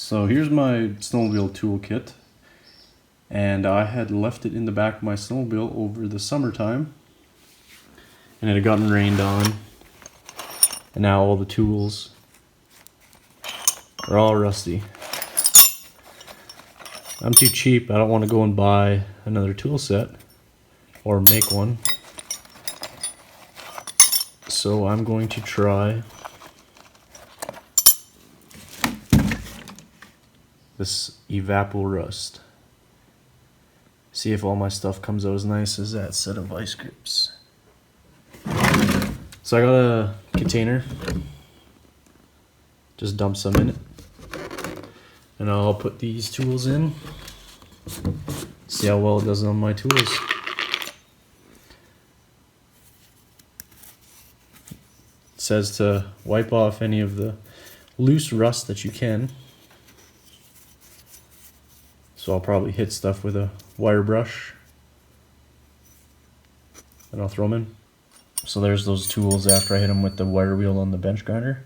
So here's my snowmobile toolkit, and I had left it in the back of my snowmobile over the summertime, and it had gotten rained on, and now all the tools are all rusty. I'm too cheap. I don't want to go and buy another tool set or make one, so I'm going to try this Evapor-Rust. See if all my stuff comes out as nice as that set of vice grips. So I got a container, just dump some in it, and I'll put these tools in, see how well it does on my tools. It says to wipe off any of the loose rust that you can. So I'll probably hit stuff with a wire brush and I'll throw them in. So there's those tools after I hit them with the wire wheel on the bench grinder.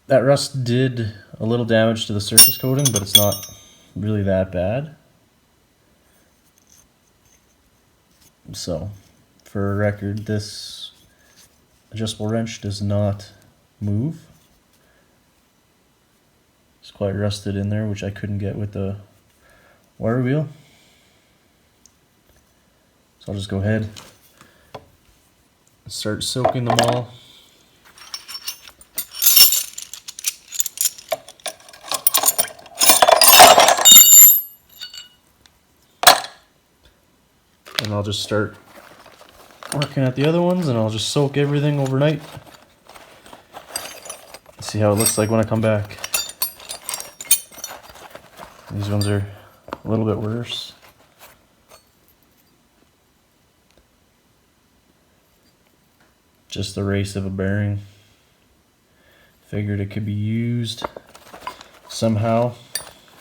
That rust did a little damage to the surface coating, but it's not really that bad. So, for a record, this adjustable wrench does not move. It's quite rusted in there, which I couldn't get with the wire wheel. So I'll just go ahead and start soaking them all. And I'll just start working at the other ones, and I'll just soak everything overnight. See how it looks like when I come back. These ones are a little bit worse. Just the race of a bearing. Figured it could be used somehow.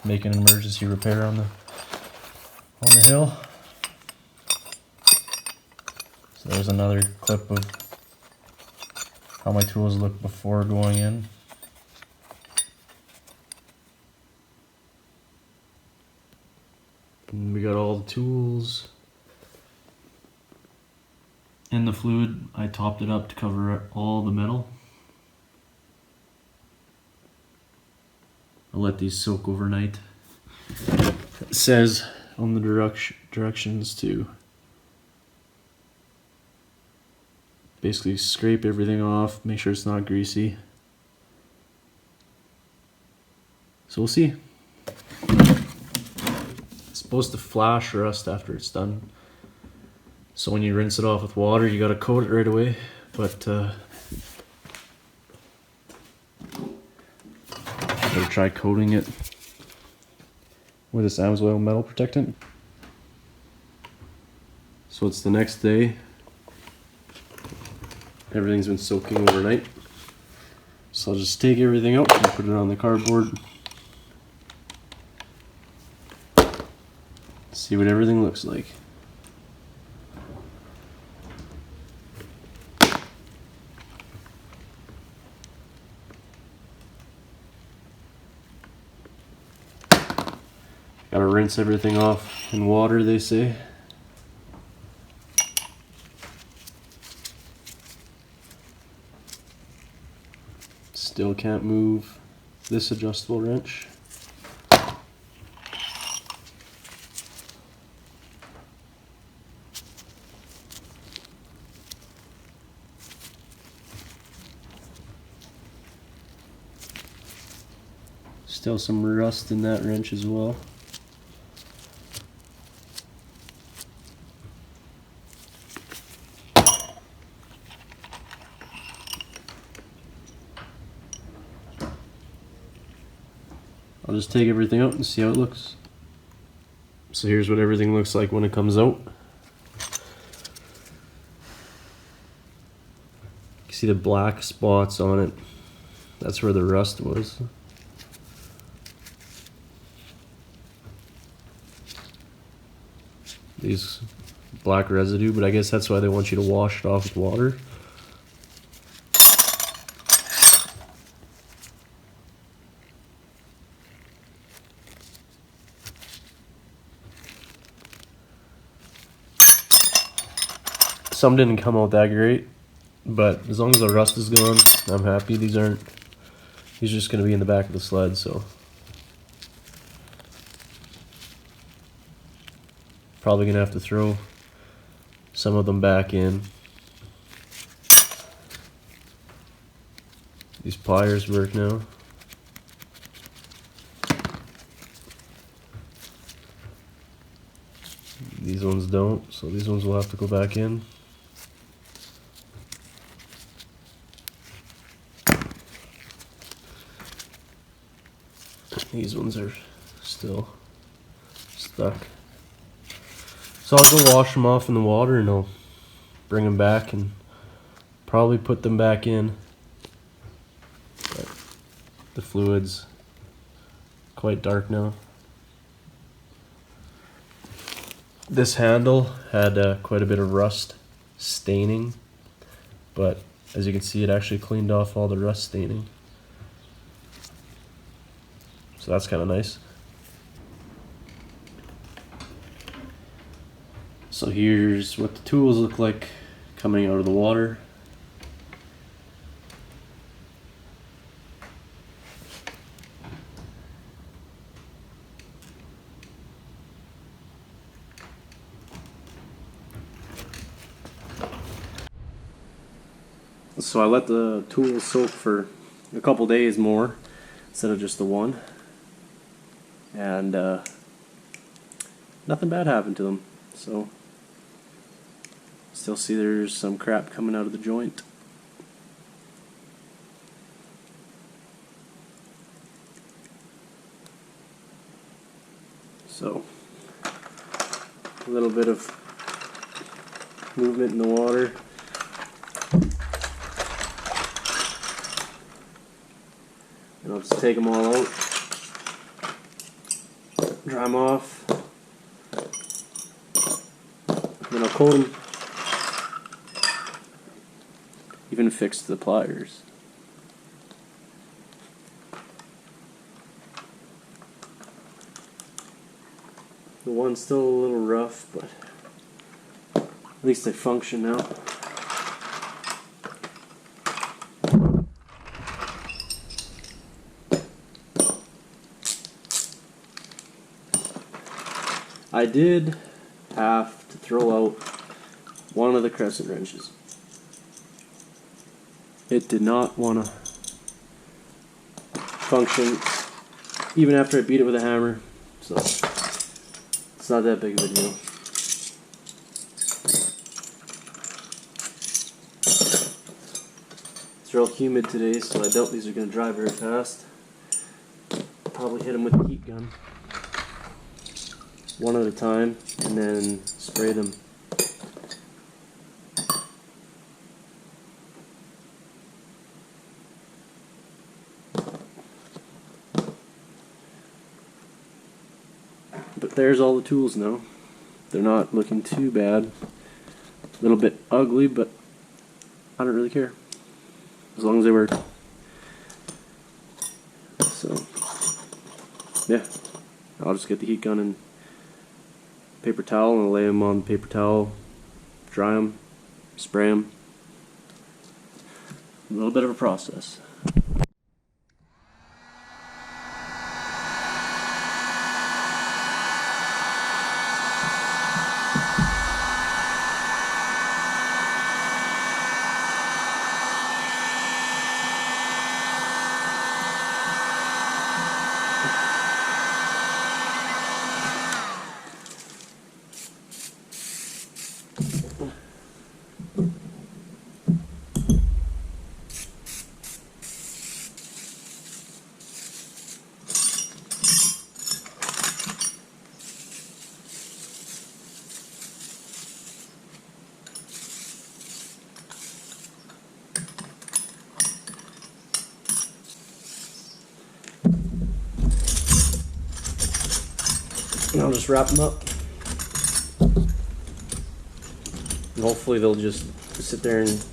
Make an emergency repair on the hill. So there's another clip of how my tools look before going in. And we got all the tools in the fluid. I topped it up to cover all the metal. I'll let these soak overnight. It says on the directions to basically scrape everything off, make sure it's not greasy. So we'll see. It's supposed to flash rust after it's done. So when you rinse it off with water, you gotta coat it right away. But better try coating it with this Amsoil metal protectant. So it's the next day. Everything's been soaking overnight. So I'll just take everything out and put it on the cardboard. See what everything looks like. Gotta rinse everything off in water, they say. Still can't move this adjustable wrench. Still some rust in that wrench as well. I'll just take everything out and see how it looks. So here's what everything looks like when it comes out. You can see the black spots on it. That's where the rust was. These black residue, but I guess that's why they want you to wash it off with water. Some didn't come out that great, but as long as the rust is gone, I'm happy. These are just going to be in the back of the sled, so probably going to have to throw some of them back in. These pliers work now. These ones don't, so these ones will have to go back in. These ones are still stuck. So I'll go wash them off in the water and I'll bring them back and probably put them back in. But the fluid's quite dark now. This handle had quite a bit of rust staining, but as you can see, it actually cleaned off all the rust staining. So that's kind of nice. So here's what the tools look like coming out of the water. So I let the tools soak for a couple days more instead of just the one. And nothing bad happened to them. So still see there's some crap coming out of the joint. So a little bit of movement in the water. And I'll just take them all out, dry them off, then I'll coat them, even fix the pliers. The one's still a little rough, but at least they function now. I did have to throw out one of the crescent wrenches. It did not want to function even after I beat it with a hammer, so it's not that big of a deal. It's real humid today, so I doubt these are going to dry very fast. Probably hit them with a heat gun, one at a time, and then spray them. But there's all the tools now. They're not looking too bad. A little bit ugly, but I don't really care, as long as they work. So yeah, I'll just get the heat gun and paper towel and lay them on paper towel, dry them, spray them. A little bit of a process. And I'll just wrap them up. And hopefully they'll just sit there and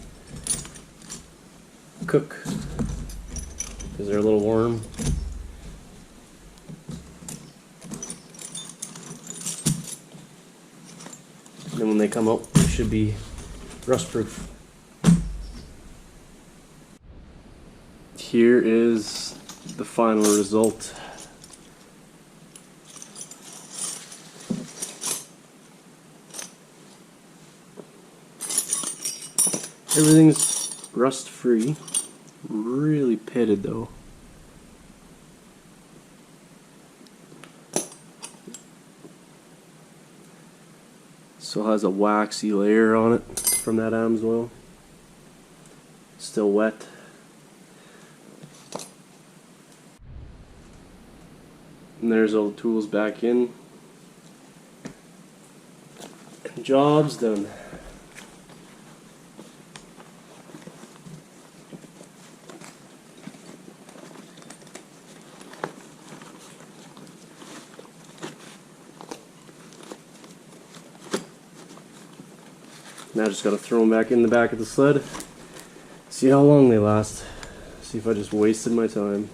cook, because they're a little warm. And then when they come out, they should be rust proof. Here is the final result. Everything's rust free. Really pitted though. Still has a waxy layer on it from that Amsoil. Still wet. And there's all the tools back in. And job's done. Now I just gotta throw them back in the back of the sled. See how long they last. See if I just wasted my time.